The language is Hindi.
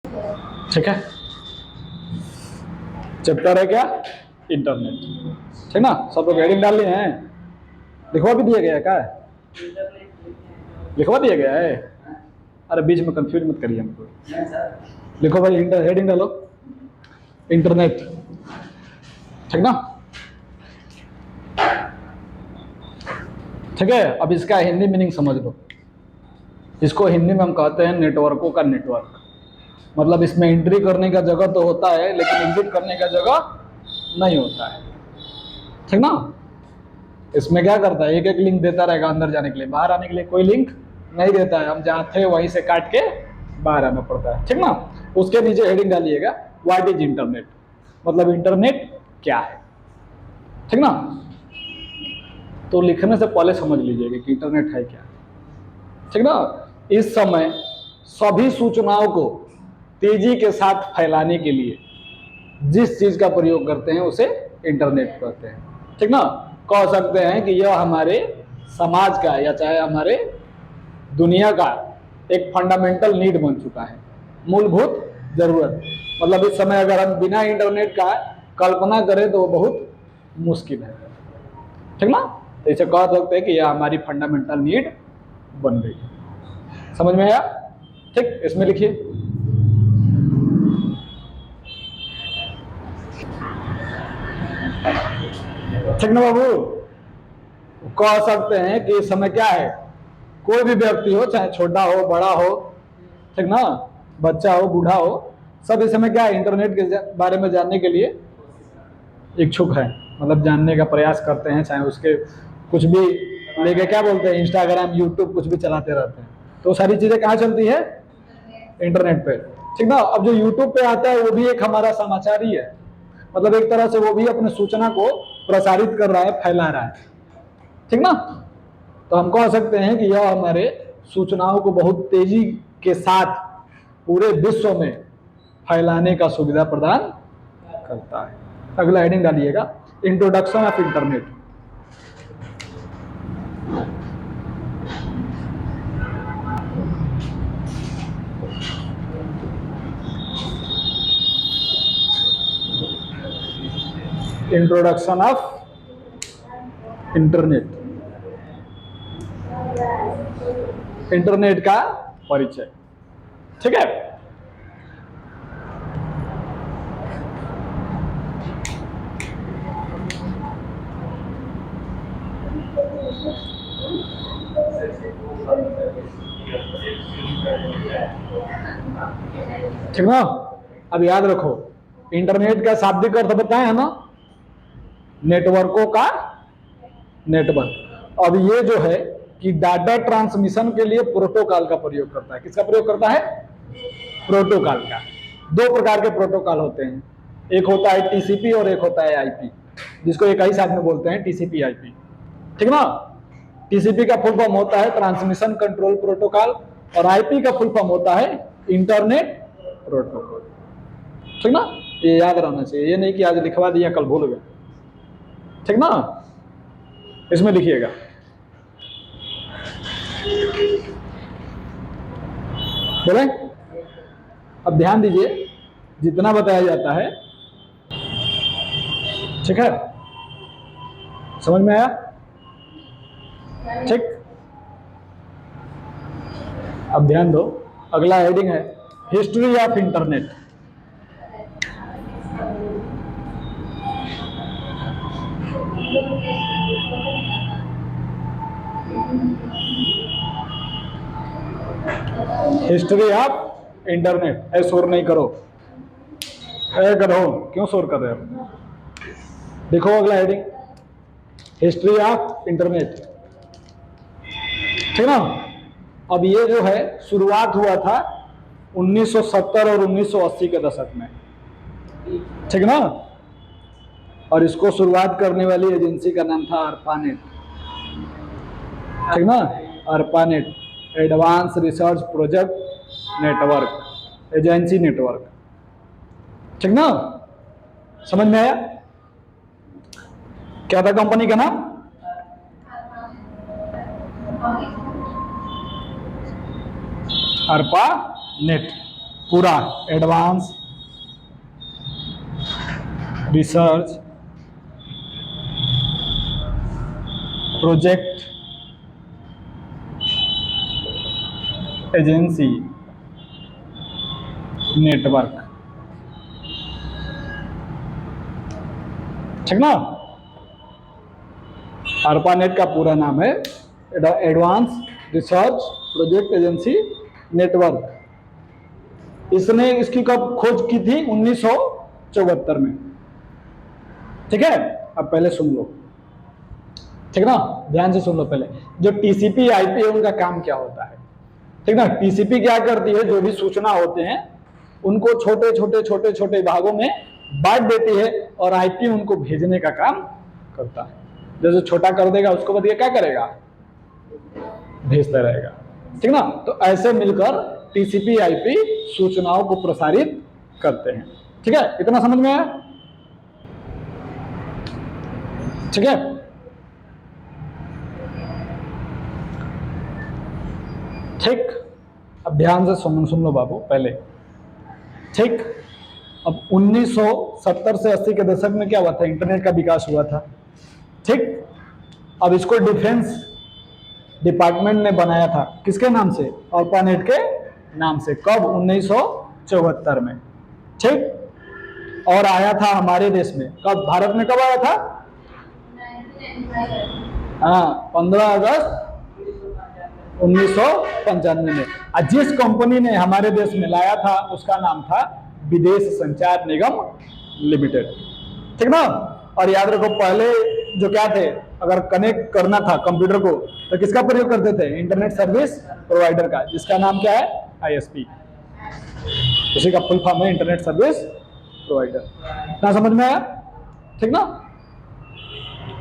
ठीक है, चैप्टर है क्या, इंटरनेट। ठीक ना, सब लोग हेडिंग डाल लिए हैं, लिखवा भी दिया गया है क्या, लिखवा दिया गया है। अरे बीच में कंफ्यूज मत करिए हमको, लिखो भाई, हेडिंग डालो इंटरनेट। ठीक ना, ठीक है। अब इसका हिंदी मीनिंग समझ लो। इसको हिंदी में हम कहते हैं नेटवर्कों का नेटवर्क। मतलब इसमें एंट्री करने का जगह तो होता है, लेकिन एग्जिट करने का जगह नहीं होता है। ठीक ना, इसमें क्या करता है, एक एक लिंक देता रहेगा अंदर जाने के लिए, बाहर आने के लिए कोई लिंक नहीं देता है। हम जहां थे वहीं से काट के बाहर आना पड़ता है। ठीक ना, उसके नीचे हेडिंग डालिएगा व्हाट इज इंटरनेट, मतलब इंटरनेट क्या है। ठीक ना, तो लिखने से पहले समझ लीजिएगा कि इंटरनेट है क्या। ठीक ना, इस समय सभी सूचनाओं को तेजी के साथ फैलाने के लिए जिस चीज का प्रयोग करते हैं उसे इंटरनेट कहते हैं। ठीक ना, कह सकते हैं कि यह हमारे समाज का या चाहे हमारे दुनिया का एक फंडामेंटल नीड बन चुका है, मूलभूत जरूरत। मतलब इस समय अगर हम बिना इंटरनेट का कल्पना करें तो वो बहुत मुश्किल है। ठीक ना, तो इसे कह सकते हैं कि यह हमारी फंडामेंटल नीड बन गई। समझ में आया? ठीक, इसमें लिखिए ठीक ना बाबू। कह सकते हैं कि इस समय क्या है, कोई भी व्यक्ति हो, चाहे छोटा हो बड़ा हो, ठीक ना, बच्चा हो बूढ़ा हो, सब इस समय क्या है, इंटरनेट के बारे में जानने के लिए इच्छुक है। मतलब जानने का प्रयास करते हैं, चाहे उसके कुछ भी लेके क्या बोलते हैं, इंस्टाग्राम यूट्यूब कुछ भी चलाते रहते हैं। तो सारी चीजें कहाँ चलती है, इंटरनेट पे। ठीक ना, अब जो यूट्यूब पे आता है वो भी एक हमारा समाचार ही है। मतलब एक तरह से वो भी अपने सूचना को प्रसारित कर रहा है, फैला रहा है। ठीक ना, तो हम कह सकते हैं कि यह हमारे सूचनाओं को बहुत तेजी के साथ पूरे विश्व में फैलाने का सुविधा प्रदान करता है। अगला हेडिंग डालिएगा introduction of internet. Introduction of internet, internet का परिचय। ठीक है, ठीक ना। अब याद रखो, इंटरनेट का शाब्दिक अर्थ बताया है ना, नेटवर्कों का नेटवर्क। अब ये जो है कि डाटा ट्रांसमिशन के लिए प्रोटोकॉल का प्रयोग करता है। किसका प्रयोग करता है, प्रोटोकॉल का। दो प्रकार के प्रोटोकॉल होते हैं, एक होता है टीसीपी और एक होता है आईपी, जिसको एक ही साथ में बोलते हैं टीसीपी आईपी। ठीक ना, टीसीपी का फुल फॉर्म होता है ट्रांसमिशन कंट्रोल प्रोटोकॉल, और आईपी का फुल फॉर्म होता है इंटरनेट प्रोटोकॉल। ठीक ना, ये याद रहना चाहिए, ये नहीं कि आज लिखवा दिया कल भूल गए। ठीक ना, इसमें लिखिएगा बोले। अब ध्यान दीजिए, जितना बताया जाता है, ठीक है, समझ में आया? ठीक, अब ध्यान दो, अगला हेडिंग है history of internet. History of internet. ऐ शोर नहीं करो, ऐ करो, क्यों शोर कर रहे हो? देखो अगला हेडिंग, हिस्ट्री ऑफ इंटरनेट। ठीक ना, अब ये जो है शुरुआत हुआ था 1970 और 1980 के दशक में। ठीक ना, और इसको शुरुआत करने वाली एजेंसी का नाम था ARPANET। ठीक ना, ARPANET, advance research project network agency network. ठीक ना, समझ में आया? क्या था कंपनी का नाम? ARPANET। पूरा advance research project agency network, ठीक ना। ARPANET का पूरा नाम है advance research project agency network. इसने इसकी कब खोज की थी? 1974 में, ठीक है। अब पहले सुन लो, ठीक ना, ध्यान से सुन लो पहले। जो टीसीपी आईपी है उनका काम क्या होता है, ठीक ना। टीसीपी क्या करती है, जो भी सूचना होते हैं उनको छोटे छोटे छोटे छोटे भागों में बांट देती है और आईपी उनको भेजने का काम करता है। जैसे छोटा कर देगा उसको बाद क्या करेगा, भेजता रहेगा, ठीक ना। तो ऐसे मिलकर टीसीपी आईपी सूचनाओं को प्रसारित करते हैं, ठीक है। इतना समझ में आया, ठीक है। ठीक, अब ध्यान से सुन लो बाबू पहले, ठीक। अब 1970 से 80 के दशक में क्या हुआ था, इंटरनेट का विकास हुआ था, ठीक। अब इसको डिफेंस डिपार्टमेंट ने बनाया था, किसके नाम से? ARPANET के नाम से। कब? 1974 में, ठीक। और आया था हमारे देश में कब, भारत में कब आया था? हाँ, 15 अगस्त 1995 में। जिस कंपनी ने हमारे देश में लाया था उसका नाम था विदेश संचार निगम लिमिटेड, ठीक ना। और याद रखो पहले जो क्या थे, अगर कनेक्ट करना था कंप्यूटर को तो किसका प्रयोग करते थे? इंटरनेट सर्विस प्रोवाइडर का, जिसका नाम क्या है? ISP। उसी का फुल फॉर्म है इंटरनेट सर्विस प्रोवाइडर। ना समझ में आया, ठीक ना।